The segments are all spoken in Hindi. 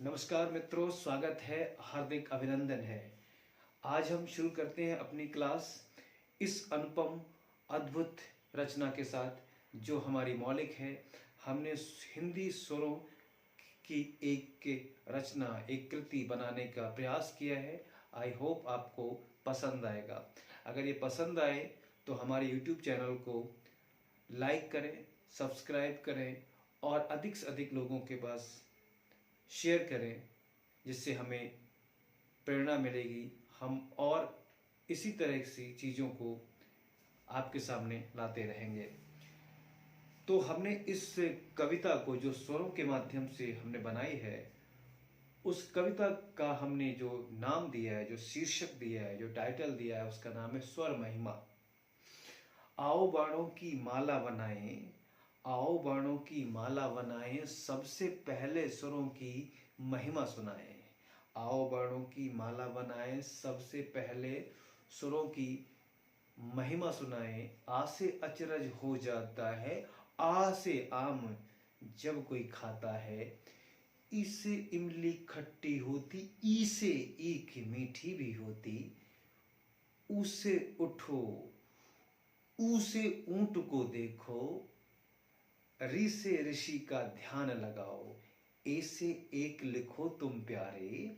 नमस्कार मित्रों, स्वागत है, हार्दिक अभिनंदन है। आज हम शुरू करते हैं अपनी क्लास इस अनुपम अद्भुत रचना के साथ जो हमारी मौलिक है। हमने हिंदी स्वरों की एक रचना, एक कृति बनाने का प्रयास किया है। आई होप आपको पसंद आएगा। अगर ये पसंद आए तो हमारे YouTube चैनल को लाइक करें, सब्सक्राइब करें और अधिक से अधिक लोगों के पास शेयर करें, जिससे हमें प्रेरणा मिलेगी। हम और इसी तरह की चीज़ों को आपके सामने लाते रहेंगे। तो हमने इस कविता को जो स्वरों के माध्यम से हमने बनाई है, उस कविता का हमने जो नाम दिया है, जो शीर्षक दिया है, जो टाइटल दिया है, उसका नाम है स्वर महिमा। आओ बाणों की माला बनाएं, आओ बाणों की माला बनाएं, सबसे पहले स्वरों की महिमा सुनाएं। आओ बाणों की माला बनाएं, सबसे पहले स्वरों की महिमा सुनाएं। आ से अचरज हो जाता है, आ से आम जब कोई खाता है। ई से इमली खट्टी होती, ई से ईख मीठी भी होती। ऊ से उठो, ऊ से ऊंट को देखो, ऋ से ऋषि का ध्यान लगाओ। ए से एक लिखो तुम प्यारे,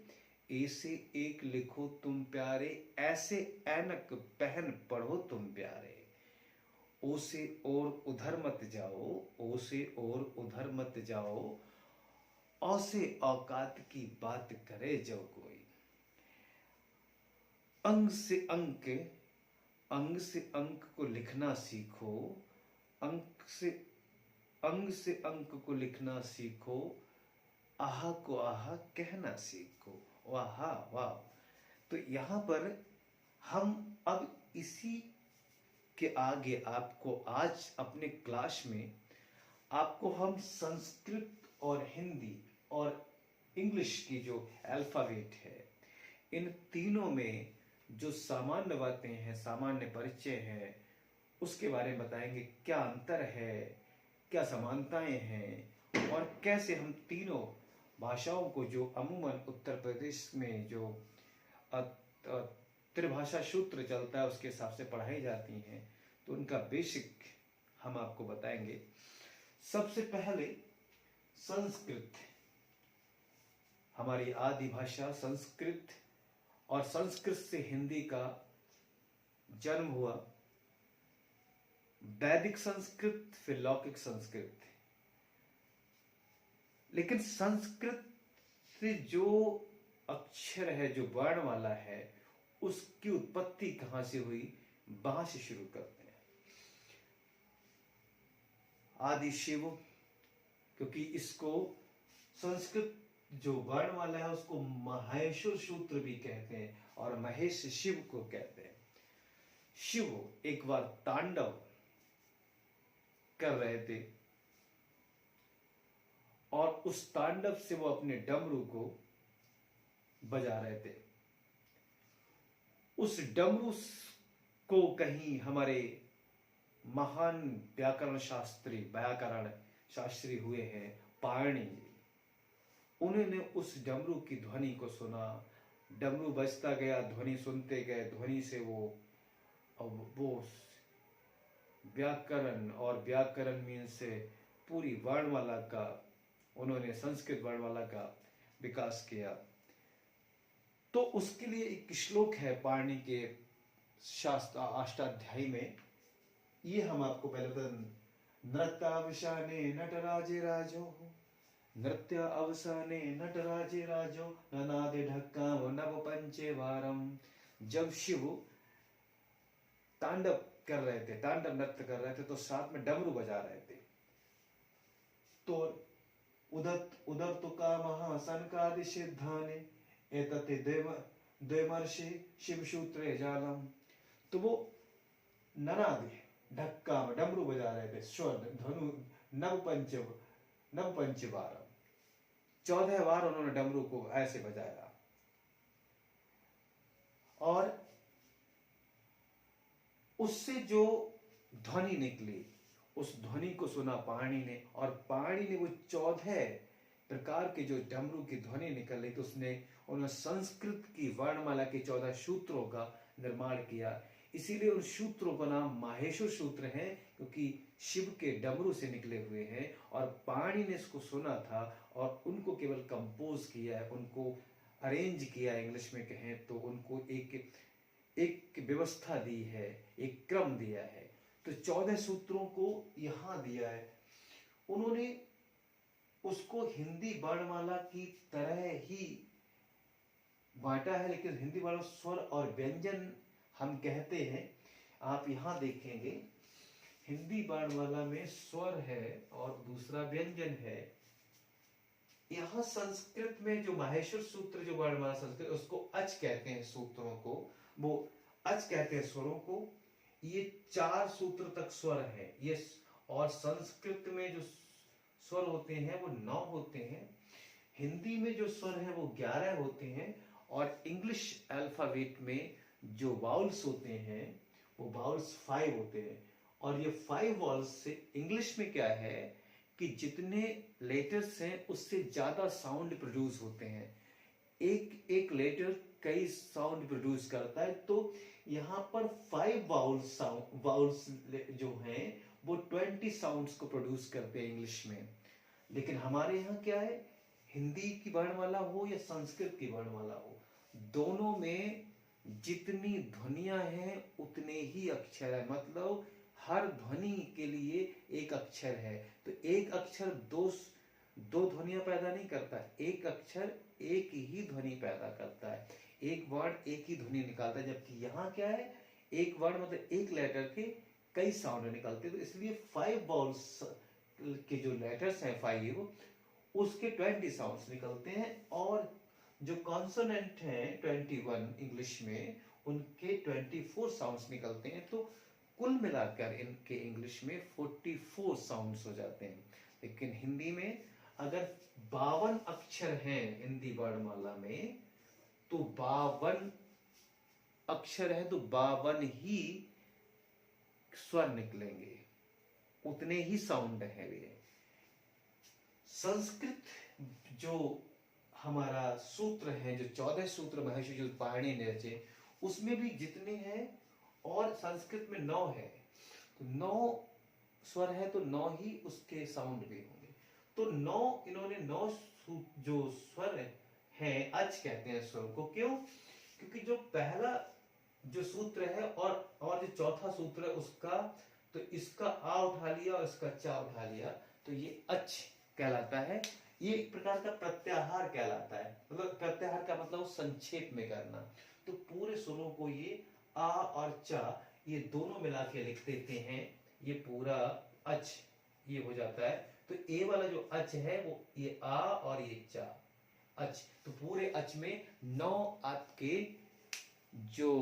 ए से एक लिखो तुम प्यारे, ऐसे ऐनक पहन पढ़ो तुम प्यारे। ओ से और उधर मत जाओ, ओ से और उधर मत जाओ, औ से औकात की बात करे जो कोई। अंग से अंक, अंग से अंक को लिखना सीखो, अंग से अंक को लिखना सीखो। आहा को आहा कहना सीखो। वाह वाह। तो यहाँ पर हम अब इसी के आगे आपको आज अपने क्लास में आपको हम संस्कृत और हिंदी और इंग्लिश की जो अल्फाबेट है, इन तीनों में जो सामान्य बातें हैं, सामान्य परिचय है, उसके बारे में बताएंगे। क्या अंतर है, क्या समानताएं हैं और कैसे हम तीनों भाषाओं को, जो अमूमन उत्तर प्रदेश में जो त्रिभाषा सूत्र चलता है उसके हिसाब से पढ़ाई जाती हैं, तो उनका बेसिक हम आपको बताएंगे। सबसे पहले संस्कृत, हमारी आदि भाषा संस्कृत, और संस्कृत से हिंदी का जन्म हुआ। वैदिक संस्कृत, फिर लौकिक संस्कृत। लेकिन संस्कृत से जो अक्षर है, जो वर्णमाला है, उसकी उत्पत्ति कहां से हुई, वहां से शुरू करते हैं। आदि शिव, क्योंकि इसको संस्कृत जो वर्णमाला है उसको महेश्वर सूत्र भी कहते हैं और महेश शिव को कहते हैं। शिव एक बार तांडव कर रहे थे और उस तांडव से वो अपने डमरू को बजा रहे थे। उस डमरू को कहीं हमारे महान व्याकरण शास्त्री हुए हैं पाणिनि जी, उन्होंने उस डमरू की ध्वनि को सुना। डमरू बजता गया, ध्वनि सुनते गए, ध्वनि से वो व्याकरण, और व्याकरण मीन से पूरी वर्णमाला का, उन्होंने संस्कृत वर्णमाला का विकास किया। तो उसके लिए एक श्लोक है पाणिनि के शास्त्र अष्टाध्यायी में, ये हम आपको पहले बता। नृत्यावसाने नटराजे राजो, नृत्य अवसाने नटराजे राजो, ननादे ढक्का नव पंचे वारम। जब शिव तांडव कर रहे थे, तांडव नृत्य कर रहे थे, तो साथ में डमरू बजा रहे थे। तो उदर तो कामः सनकादि सिद्धाने एतते द्वैमर्षि शिव सूत्रे जालम। तो वो ननादे ढक्का में डमरू बजा रहे थे, स्वर धनु नव पंच बार, 14 बार उन्होंने डमरू को ऐसे बजाया। और उससे जो ध्वनि निकली, उस ध्वनि को सुना पाणिनि ने, और पाणिनि ने वो 14 प्रकार के जो डमरू की ध्वनि निकल रही थी उन्होंने संस्कृत की वर्णमाला के 14 सूत्रों का निर्माण किया। इसीलिए उन सूत्रों का नाम माहेश्वर सूत्र है, क्योंकि शिव के डमरू से निकले हुए हैं। और पाणि ने इसको सुना था और उनको केवल कंपोज किया है, उनको अरेंज किया, इंग्लिश में कहें तो उनको एक व्यवस्था दी है, एक क्रम दिया है। तो 14 सूत्रों को यहां दिया है। उन्होंने उसको हिंदी वर्णमाला की तरह ही बांटा है, लेकिन हिंदी वर्णमाला स्वर और व्यंजन हम कहते हैं। आप यहां देखेंगे हिंदी वर्णमाला में स्वर है और दूसरा व्यंजन है। यहां संस्कृत में जो माहेश्वर सूत्र जो वर्णमाला संस्कृत उसको अच कहते हैं, सूत्रों को वो अच कहते हैं स्वरों को। ये 4 सूत्र तक स्वर है ये। और संस्कृत में जो स्वर होते हैं वो 9 होते हैं, हिंदी में जो स्वर है वो 11 होते हैं, और इंग्लिश अल्फाबेट में जो वाउल्स होते हैं वो वाउल्स 5 होते हैं। और ये 5 वाउल्स से इंग्लिश में क्या है कि जितने लेटर्स हैं उससे ज्यादा साउंड प्रोड्यूस होते हैं। एक लेटर कई साउंड प्रोड्यूस करता है। तो यहाँ पर 5 वाउल्स जो हैं वो 20 साउंड्स को प्रोड्यूस करते हैं इंग्लिश में। लेकिन हमारे यहाँ क्या है, हिंदी की वर्णमाला हो या संस्कृत की वर्णमाला हो, दोनों में जितनी ध्वनियां हैं उतने ही अक्षर है। मतलब हर ध्वनि के लिए एक अक्षर है। तो एक अक्षर दो ध्वनियां पैदा नहीं करता, एक अक्षर एक ही ध्वनि पैदा करता है, एक वर्ड एक ही ध्वनि निकालता है। जबकि यहाँ क्या है, एक वर्ड मतलब एक लेटर के कई साउंड निकलते हैं। तो इसलिए 5 वाउल्स के जो लेटर्स हैं 5, उसके 20 साउंड्स निकलते हैं, और जो कॉन्सोनेंट हैं 21 इंग्लिश में उनके 24 साउंड्स निकलते हैं। तो कुल मिलाकर इनके इंग्लिश में 44 साउंड्स हो जाते हैं। लेकिन हिंदी में अगर 52 अक्षर हैं हिंदी वर्णमाला में, तो 52 अक्षर है तो 52 ही स्वर निकलेंगे, उतने ही साउंड है वे। संस्कृत जो हमारा सूत्र है, जो 14 सूत्र महर्षि जो पाणि ने रचे, उसमें भी जितने हैं, और संस्कृत में 9 है, तो 9 स्वर है तो 9 ही उसके साउंड भी होंगे। तो 9 इन्होंने 9 जो स्वर है, अच कहते हैं स्वर को। क्यों? क्योंकि जो पहला जो सूत्र है और जो चौथा सूत्र है उसका, तो इसका आ उठा लिया और इसका चा उठा लिया, तो ये अच कहलाता है। ये एक प्रकार का प्रत्याहार कहलाता है। मतलब प्रत्याहार का मतलब संक्षेप में करना। तो पूरे स्वरों को ये आ और चा ये दोनों मिला के लिख देते हैं, ये पूरा अच ये हो जाता है। तो ए वाला जो अच है वो ये आ और ये चा अच। तो पूरे अच में 9 आपके जो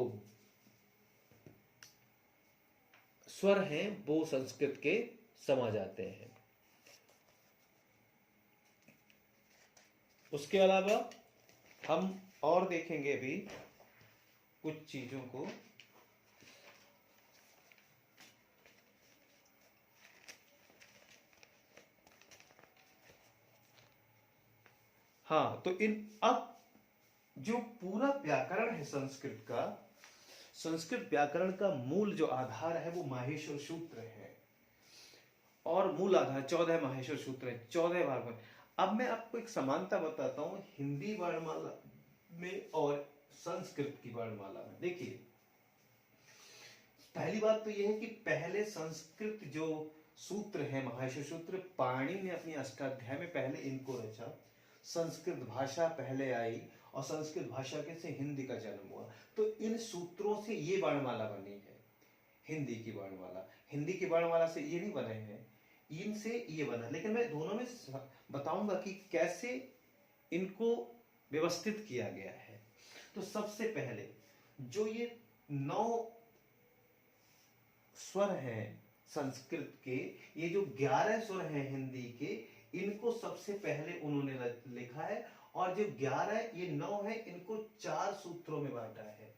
स्वर हैं वो संस्कृत के समा जाते हैं। उसके अलावा हम और देखेंगे भी कुछ चीजों को। हाँ, तो अब जो पूरा व्याकरण है संस्कृत का, संस्कृत व्याकरण का मूल जो आधार है वो माहेश्वर सूत्र है। और मूल आधार 14 माहेश्वर सूत्र है, 14 भाग में। अब मैं आपको एक समानता बताता हूं हिंदी वर्णमाला में और संस्कृत की वर्णमाला में। देखिए, पहली बात तो यह है कि पहले संस्कृत जो सूत्र है माहेश्वर सूत्र, पाणि ने अपनी अष्टाध्याय में पहले इनको रचा। संस्कृत भाषा पहले आई और संस्कृत भाषा के से हिंदी का जन्म हुआ। तो इन सूत्रों से ये वर्णमाला बनी है, हिंदी की वर्णमाला। हिंदी की वर्णमाला से ये नहीं बने हैं, इनसे ये बना। लेकिन मैं दोनों में बताऊंगा कि कैसे इनको व्यवस्थित किया गया है। तो सबसे पहले जो ये 9 स्वर हैं संस्कृत के, ये जो 11 स्वर हैं हिंदी के, इनको सबसे पहले उन्होंने लिखा है। और जो 11 ये 9 है, इनको 4 सूत्रों में बांटा है।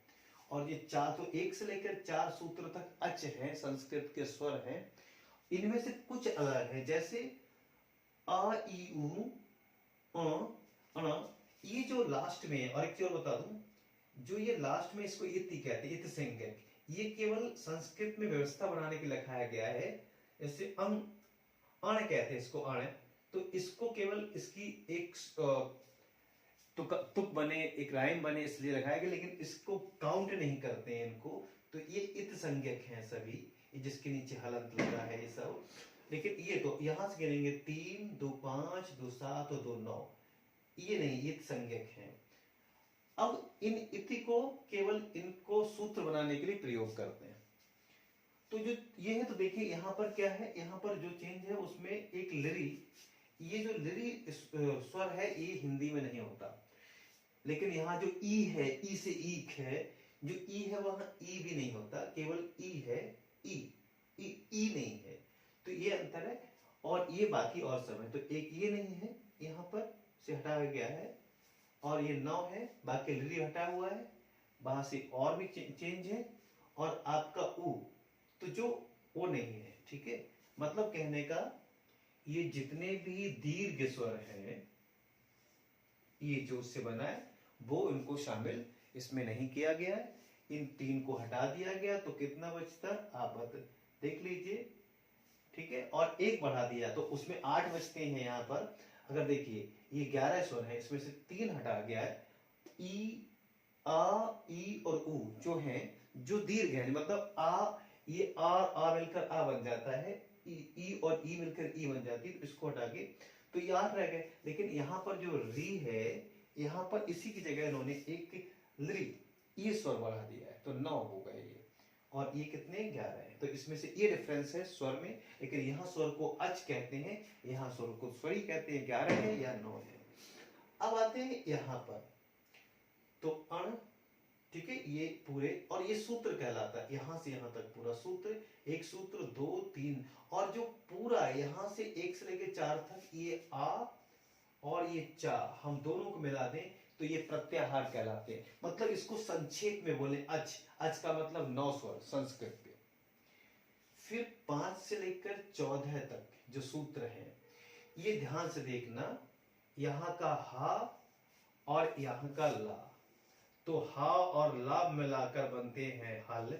और ये 4 तो 1 से लेकर 4 सूत्र तक अच है, संस्कृत के स्वर हैं। इनमें से कुछ अलग है, जैसे अ ई उ ये जो लास्ट में है, और एक चीज बता दूं, जो ये लास्ट में इसको इति कहते हैं, इत संज्ञक, ये केवल संस्कृत में व्यवस्था बनाने के लिए लिखाया गया है। जैसे अण कहते हैं इसको, अण, तो इसको केवल इसकी एक तुक बने, एक राइम बने इसलिए लगाया गया, लेकिन इसको काउंट नहीं करते हैं इनको। तो ये इत संज्ञक हैं सभी, जिसके नीचे हलंत लगा है ये सब। लेकिन ये तो यहां से गिनेंगे 3, 2, 5, 2, 7 और 2, 9, ये नहीं, इत संज्ञक हैं। अब इन इति को केवल इनको सूत्र बनाने के लिए प्रयोग करते हैं। तो जो ये है, तो देखिए यहाँ पर क्या है, यहाँ पर जो चेंज है उसमें एक लिरी, ये जो लिरी स्वर है ये हिंदी में नहीं होता, लेकिन यहाँ जो ई है, ई से ईक है, जो ई है वहां ई भी नहीं होता, केवल ई है, ई नहीं है। तो ये अंतर है, और ये बाकी और सब है। तो एक ये नहीं है, यहाँ पर से हटाया गया है, और ये 9 है, बाकी लिरी हटा हुआ है, वहां से और भी चेंज है, और आपका ऊ, तो जो वो नहीं है, ठीक है। मतलब कहने का, ये जितने भी दीर्घ स्वर हैं, ये जो उससे बना है, वो इनको शामिल इसमें नहीं किया गया है। इन 3 को हटा दिया गया, तो कितना बचता, आप देख लीजिए, ठीक है। और एक बढ़ा दिया तो उसमें 8 बचते हैं। यहाँ पर अगर देखिए, ये 11 स्वर है, इसमें से 3 हटा गया है, ई, आ, ई और ऊ जो हैं, जो दीर्घ है, मतलब आ, ये आ मिलकर आ बन जाता है, ई और ई मिलकर ई बन जाती है, तो इसको हटा के तो ये 8 रह गए। लेकिन यहाँ पर जो री है, यहाँ पर इसी की जगह इन्होंने एक लिरी, ये स्वर बढ़ा दिया है, तो 9 हो गए ये, और ये कितने, 11 है। तो इसमें से ये डिफरेंस है स्वर में, लेकिन यहाँ स्वर को अच कहते हैं, यहाँ स्वर को स्वरी कहते हैं। 11 है या 9 है। अब आते हैं यहाँ पर, तो अण, ठीक है, ये पूरे, और ये सूत्र कहलाता है, यहां से यहां तक पूरा सूत्र, एक सूत्र, 2, 3, और जो पूरा यहां से 1 से लेकर 4 तक, ये आ और ये चा, हम दोनों को मिला दें तो ये प्रत्याहार कहलाते हैं। मतलब इसको संक्षेप में बोले, अच का मतलब 9 स्वर संस्कृत के। फिर 5 से लेकर 14 तक जो सूत्र हैं, ये ध्यान से देखना, यहां का हा और यहां का ला, तो हा और ला मिलाकर बनते हैं हल।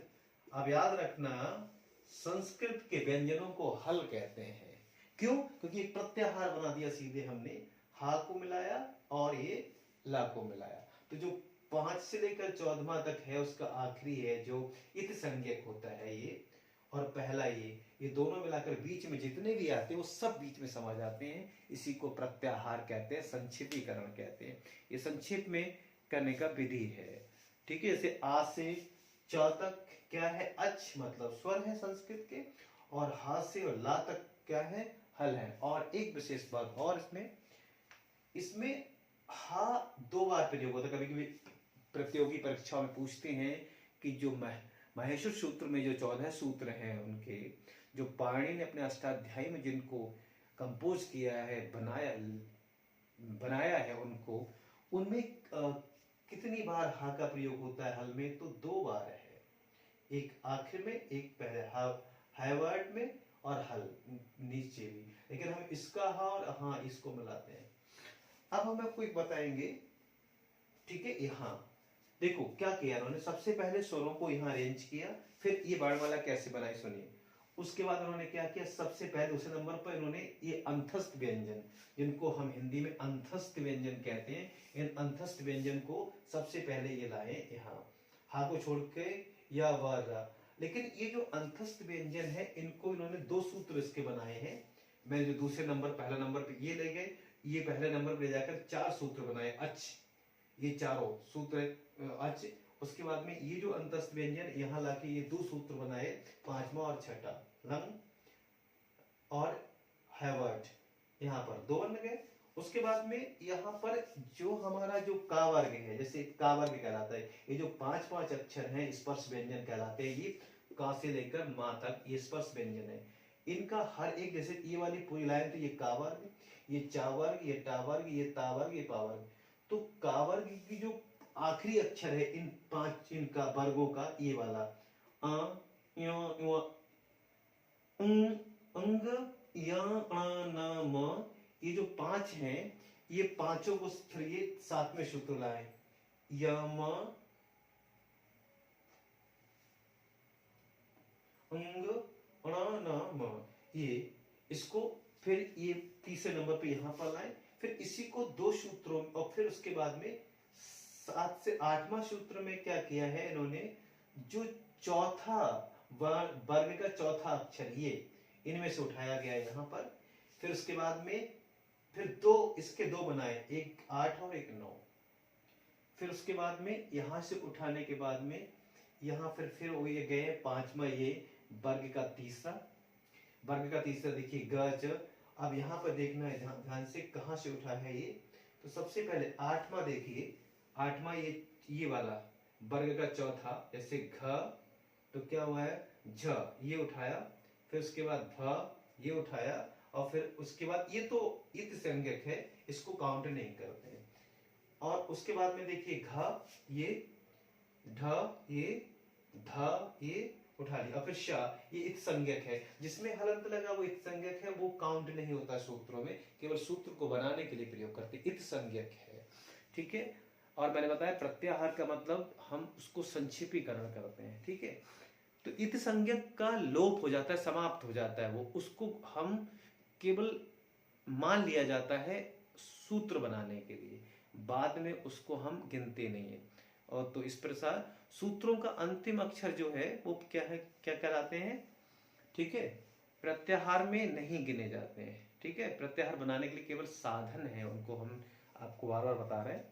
अब याद रखना, संस्कृत के व्यंजनों को हल कहते हैं। क्यों? क्योंकि एक प्रत्याहार बना दिया सीधे हमने, हा को मिलाया और ये ला को मिलाया। तो जो 5 से लेकर 14वां तक है, उसका आखिरी है जो इत संज्ञक होता है ये, और पहला ये दोनों मिलाकर बीच में जितने भी आते हैं वो सब बीच में समा जाते हैं। इसी को प्रत्याहार कहते हैं, संक्षेपीकरण कहते हैं। ये संक्षेप में करने का विधि है, ठीक है। जैसे आ से च तक क्या है, अच मतलब स्वर है संस्कृत के, और हा से और ला तक क्या है, हल है। और एक विशेष बात और, इसमें हा 2 बार प्रयोग होता है। कभी कभी प्रतियोगी परीक्षाओं में पूछते हैं कि जो महेश्वर सूत्र में जो 14 सूत्र हैं, उनके जो पाणिनि ने अपने अष्टाध्यायी में जिनको कंपोज किया है, बनाया है उनको, उनमें कितनी बार हा का प्रयोग होता है हल में, तो 2 बार है, एक आखिर में, एक पहले हाइवर्ड में, और हल नीचे भी। लेकिन हम इसका हा और हाँ इसको मिलाते हैं। अब हम आपको एक बताएंगे, ठीक है। यहाँ देखो क्या किया उन्होंने, सबसे पहले स्वरों को यहाँ अरेंज किया, फिर ये वर्णमाला कैसे बनाई सुनिए। उसके बाद उन्होंने क्या किया, सबसे पहले दूसरे नंबर पर इन्होंने ये अंतस्थ व्यंजन, जिनको हम हिंदी में अंतस्थ व्यंजन कहते हैं, इन अंतस्थ व्यंजन को सबसे पहले ये लाए यहाँ, हा को छोड़ के या व। लेकिन ये जो अंतस्थ व्यंजन है, इनको इन्होंने 2 सूत्र इसके बनाए हैं। मैंने जो दूसरे नंबर, पहला नंबर पे ये ले गए, ये पहले नंबर पे ले जाकर 4 सूत्र बनाए, अच, ये चारों सूत्र अच। उसके बाद में ये जो अंतस्थ व्यंजन यहाँ लाके ये 2 सूत्र बनाए, 5वां और 6ठा, लंग और हैवर्ड, यहाँ पर 2 बन गए। उसके बाद में यहाँ पर जो हमारा जो का वर्ग है, जैसे का वर्ग कहलाता है, ये जो 5 अक्षर हैं स्पर्श व्यंजन कहलाते हैं। ये का से लेकर मां तक ये स्पर्श व्यंजन है। इनका हर एक, जैसे ये वाली पूरी लाइन, तो ये का वर्ग, ये चा वर्ग, ये टा वर्ग, ये ता वर्ग, ये पा वर्ग। तो का वर्ग की जो आखिरी अक्षर है इन 5 इनका वर्गों का, ये वाला अंग, या, न, म, ये जो 5 हैं, ये पांचों को फिर ये साथ में सूत्र लाए, यम अंग अणानाम, ये इसको फिर ये तीसरे नंबर पे यहां पर लाए, फिर इसी को दो सूत्रों और फिर उसके बाद में 7 से 8वां सूत्र में क्या किया है इन्होंने, जो चौथा वर्ग का चौथा अक्षर ये इनमें से उठाया गया यहाँ पर, फिर उसके बाद में फिर दो इसके दो बनाए, एक 8 और एक 9, फिर उसके बाद में यहां से उठाने के बाद में यहां फिर वो ये गए 5वां ये वर्ग का तीसरा देखिए गज। अब यहाँ पर देखना है ध्यान से कहां से उठा है ये, तो सबसे पहले 8वां देखिए, 8वां ये वाला वर्ग का चौथा, जैसे घ तो क्या हुआ है झ, ये उठाया, फिर उसके बाद भ ये उठाया, और फिर उसके बाद ये तो इत संज्ञक है, इसको काउंट नहीं करते हैं। और उसके बाद में देखिए घ ये ढ ये ध ये उठा लिया, और फिर श ये इत संज्ञक है, जिसमें हलंत लगा वो इत संज्ञक है, वो काउंट नहीं होता सूत्रों में, केवल सूत्र को बनाने के लिए प्रयोग करते, इत संज्ञक है। ठीक है, और मैंने बताया प्रत्याहार का मतलब हम उसको संक्षेपीकरण करते हैं। ठीक है, तो इत संज्ञक का लोप हो जाता है, समाप्त हो जाता है, वो उसको हम केवल मान लिया जाता है सूत्र बनाने के लिए, बाद में उसको हम गिनते नहीं है। और तो इस प्रकार सूत्रों का अंतिम अक्षर जो है वो क्या है, क्या कहलाते हैं, ठीक है, प्रत्याहार में नहीं गिने जाते हैं। ठीक है, प्रत्याहार बनाने के लिए केवल साधन है, उनको हम आपको बार बार बता रहे हैं।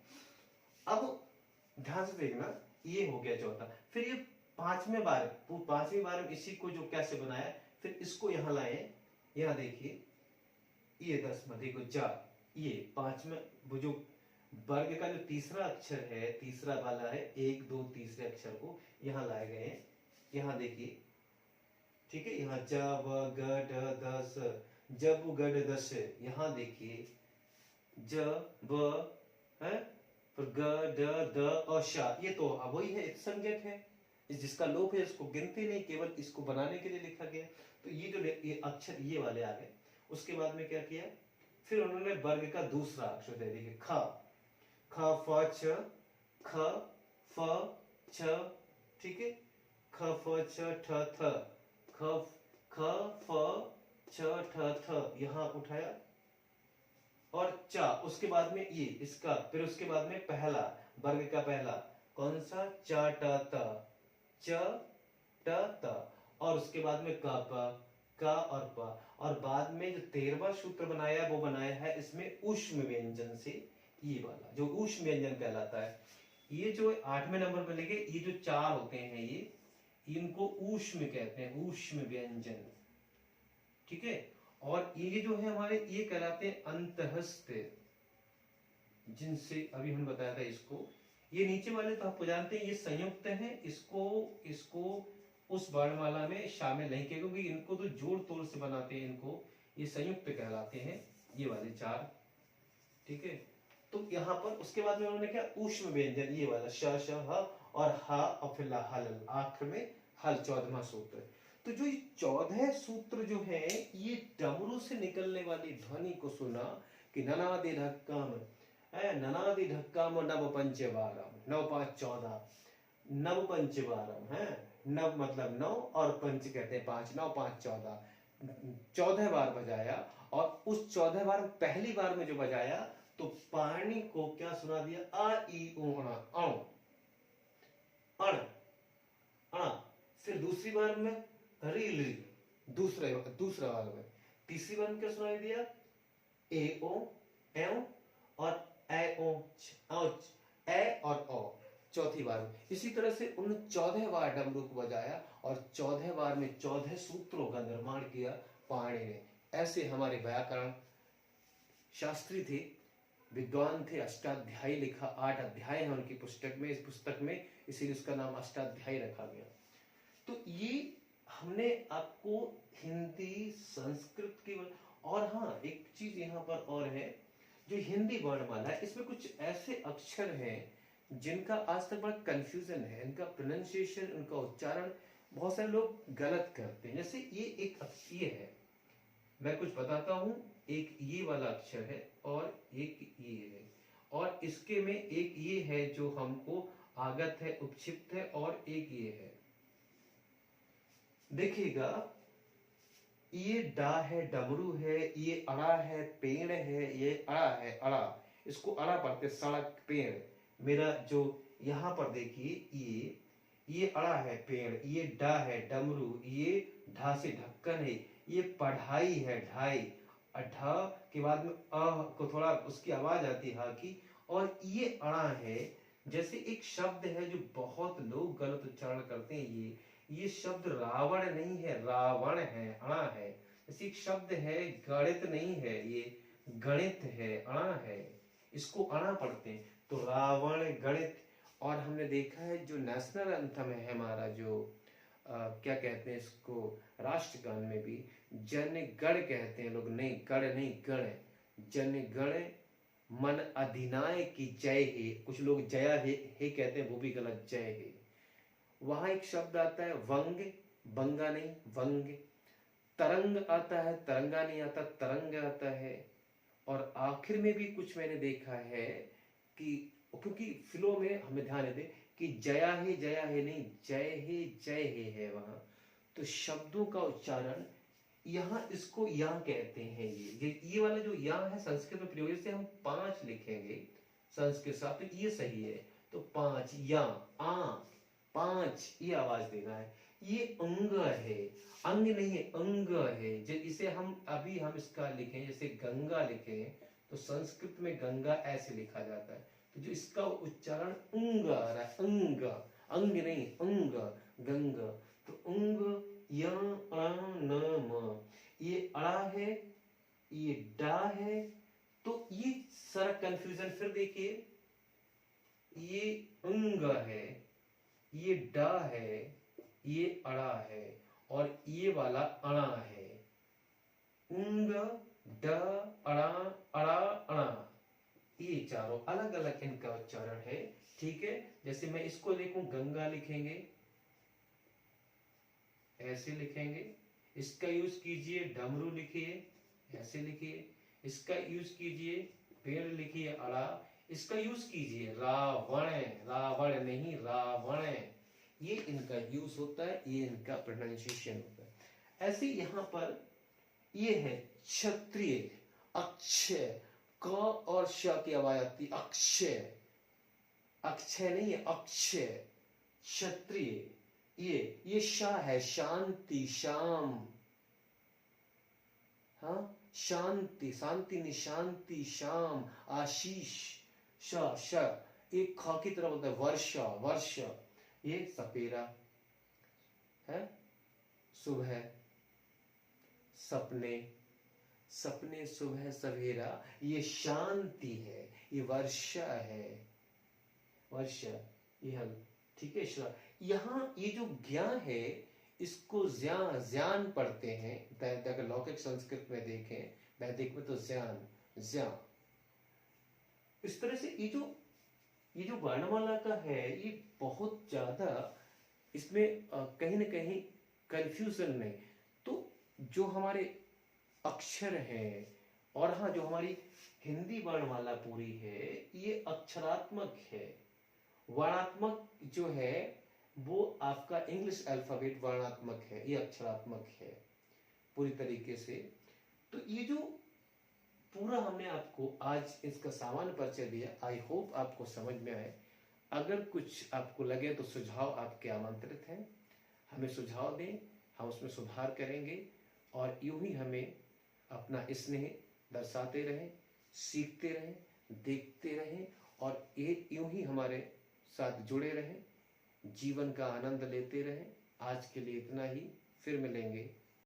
अब ध्यान से देखना, ये हो गया चौथा, फिर ये पांचवी बार में इसी को जो कैसे बनाया, फिर इसको यहाँ लाए, यहाँ देखिए ये 10वां देखो जा, ये 5वां वो जो वर्ग का जो तीसरा अक्षर है, तीसरा वाला है, 1 2 तीसरे अक्षर को यहाँ लाए गए हैं, यहाँ देखिए। ठीक है, यहाँ ज व ग ड द स, जब गड दस, यहाँ देखिए ज व है, फिर ग ड द और शा, ये तो वही है, इत संज्ञक है, जिसका लोप है इसको गिनते नहीं, केवल इसको बनाने के लिए लिखा गया। तो ये जो ये अक्षर ये वाले आ गए। उसके बाद में क्या किया, फिर उन्होंने वर्ग का दूसरा अक्षर दे दिया, ख फ छ, ख फ छ, ठीक है, ख फ छ ठ थ, ख फ छ ठ थ, यहाँ उठाया, और चा, उसके बाद में ये इसका, फिर उसके बाद में पहला वर्ग का पहला कौन सा, च ट त, च ट त, और उसके बाद में क प, क और प, और बाद में जो 13वां सूत्र बनाया वो बनाया है इसमें ऊष्म व्यंजन से, ये वाला जो ऊष्म व्यंजन कहलाता है। ये जो 8वें नंबर पर लिखे, ये जो 4 होते हैं ये, इनको ऊष्म कहते हैं, ऊष्म व्यंजन। ठीक है, और ये जो है हमारे ये कहलाते हैं अंतहस्थ, जिनसे अभी हम बताया था इसको। ये नीचे वाले तो आप जानते हैं ये संयुक्त हैं, इसको उस वर्णमाला में शामिल नहीं किया, क्योंकि इनको तो जोड़ तोड़ से बनाते हैं, इनको ये संयुक्त कहलाते हैं, ये वाले 4। ठीक है, तो यहाँ पर उसके बाद में उन्होंने क्या, ऊष्म व्यंजन, ये वाला श श ह और ह और फिर हल, आखिर में हल, 14वां सूत्र। तो जो ये 14 सूत्र जो है, ये डमरू से निकलने वाली ध्वनि को सुना कि ननादि ढक्कम, ननादि ढक्कम नव पंचवारम, 9 5 14, नव पंचवारम है, नव मतलब 9 और पंच कहते हैं 5, 9 5 14, 14 बार बजाया। और उस 14 बार पहली बार में जो बजाया तो पानी को क्या सुना दिया, आ ई उ अण, अण अण। फिर दूसरी बार में री ली, दूसरा बार में, तीसरी बार में क्या सुनाई दिया, ए ओ एव और ए ओ औच, ए और ओ, चौथी बार में। इसी तरह से उन 14 बार डमरू को बजाया और 14 बार में 14 सूत्रों का निर्माण किया पाणि ने। ऐसे हमारे व्याकरण शास्त्री थे, विद्वान थे, अष्टाध्यायी लिखा, 8 अध्याय हैं उनकी पुस्तक में, इस पुस्तक में, इसीलिए उसका नाम अष्टाध्यायी रखा गया। तो ये हमने आपको हिंदी, संस्कृत की, और हाँ एक चीज यहाँ पर और है, जो हिंदी वर्णमाला है इसमें कुछ ऐसे अक्षर हैं जिनका आज तक बड़ा कंफ्यूजन है, इनका प्रोनाउंसिएशन, उनका उच्चारण बहुत सारे लोग गलत करते हैं। जैसे ये एक ये है, मैं कुछ बताता हूँ एक ये वाला अक्षर है और एक ये है, और इसके में एक ये है जो हमको आगत है, उपक्षिप्त है, और एक ये है। देखिएगा, ये डा है, डमरू है, ये अड़ा है, पेड़ है, ये अड़ा है, अड़ा, इसको अड़ा पढ़ते, सड़क, पेड़। मेरा जो यहाँ पर देखिए, ये अड़ा है, पेड़, ये डा है, डमरू, ये ढा से ढक्कन है, ये पढ़ाई है, ढाई, ढ के बाद में को थोड़ा उसकी आवाज आती है की, और ये अड़ा है। जैसे एक शब्द है जो बहुत लोग गलत उच्चारण करते हैं, ये शब्द रावण नहीं है, रावण है, अणा है। जैसे एक शब्द है गणित नहीं है, ये गणित है, अणा है, इसको अणा पढ़ते हैं। तो रावण, गणित। और हमने देखा है जो नेशनल एंथम है हमारा, जो क्या कहते हैं इसको, राष्ट्रगान में भी जन गण कहते हैं लोग, नहीं गण नहीं, गण, जन गण मन अधिनायक की जय हे। कुछ लोग जया हे कहते हैं, वो भी गलत, जय हे। वहां एक शब्द आता है वंग, बंगा नहीं, वंग। तरंग आता है, तरंगा नहीं आता, तरंग आता है। और आखिर में भी कुछ मैंने देखा है कि, क्योंकि फ्लो में हमें ध्यान दे कि जया है नहीं, जय हे है वहां। तो शब्दों का उच्चारण यहाँ इसको या कहते हैं। ये वाला जो या है संस्कृत में प्रयोग से हम 5 लिखेंगे संस्कृत साथ, तो ये सही है। तो 5 या, आ, 5 ये आवाज देना है। ये अंग है, अंग नहीं है, अंग है। इसे हम अभी हम इसका लिखें, जैसे गंगा लिखें तो संस्कृत में गंगा ऐसे लिखा जाता है। तो जो इसका उच्चारण अंग आ रहा है, अंग, अंग नहीं, अंग, गंगा। तो अंग, या, अ, न, म। ये अड़ा है, ये डा है। तो ये सारा कंफ्यूजन फिर देखिए, ये अंग है, ये डा है, ये अड़ा है, और ये वाला अणा है। उंग, ड, अड़ा, अड़ा, अणा, ये चारों अलग अलग इनका उच्चारण है। ठीक है, जैसे मैं इसको लिखूं, गंगा लिखेंगे, ऐसे लिखेंगे। इसका यूज कीजिए, डमरू लिखिए, ऐसे लिखिए। इसका यूज कीजिए, पेड़ लिखिए, अड़ा। इसका यूज कीजिए, रावण, रावण नहीं, रावण। ये इनका यूज होता है, ये इनका प्रोनाउंसिएशन होता है। ऐसे यहाँ पर ये है क्षत्रिय, अक्षय, क और श की आवाज आती, अक्षय, अक्षय नहीं है, अक्षय, क्षत्रिय। ये शा है, शांति, शाम, हाँ, शांति, शांति नहीं, शांति, शाम, आशीष, श, एक ख की तरह होता है, वर्षा, वर्ष। ये सपेरा है, सुबह, सपने, सपने, सुबह, सवेरा। ये शांति है, ये वर्षा है, वर्षा, ये हल। ठीक है। यहाँ ये जो ज्ञान है, इसको ज्ञान पढ़ते हैं। अगर लौकिक संस्कृत में देखें, वैदिक में तो ज्ञान। इस तरह से ये जो वर्णमाला का है, ये बहुत ज्यादा इसमें कहीं ना कहीं कंफ्यूजन में। तो जो हमारे अक्षर हैं, और हाँ, जो हमारी हिंदी वर्णमाला पूरी है, ये अक्षरात्मक है। वर्णात्मक जो है वो आपका इंग्लिश अल्फाबेट वर्णात्मक है, ये अक्षरात्मक है पूरी तरीके से। तो ये जो पूरा हमने आपको आज इसका सामान्य परिचय दिया, आई होप आपको समझ में आए। अगर कुछ आपको लगे तो सुझाव आपके आमंत्रित हैं, हमें सुझाव दें, हम उसमें सुधार करेंगे। और यूं ही हमें अपना स्नेह दर्शाते रहें, सीखते रहें, देखते रहें, और ये यूं ही हमारे साथ जुड़े रहें, जीवन का आनंद लेते रहें। आज के लिए इतना ही, फिर मिलेंगे।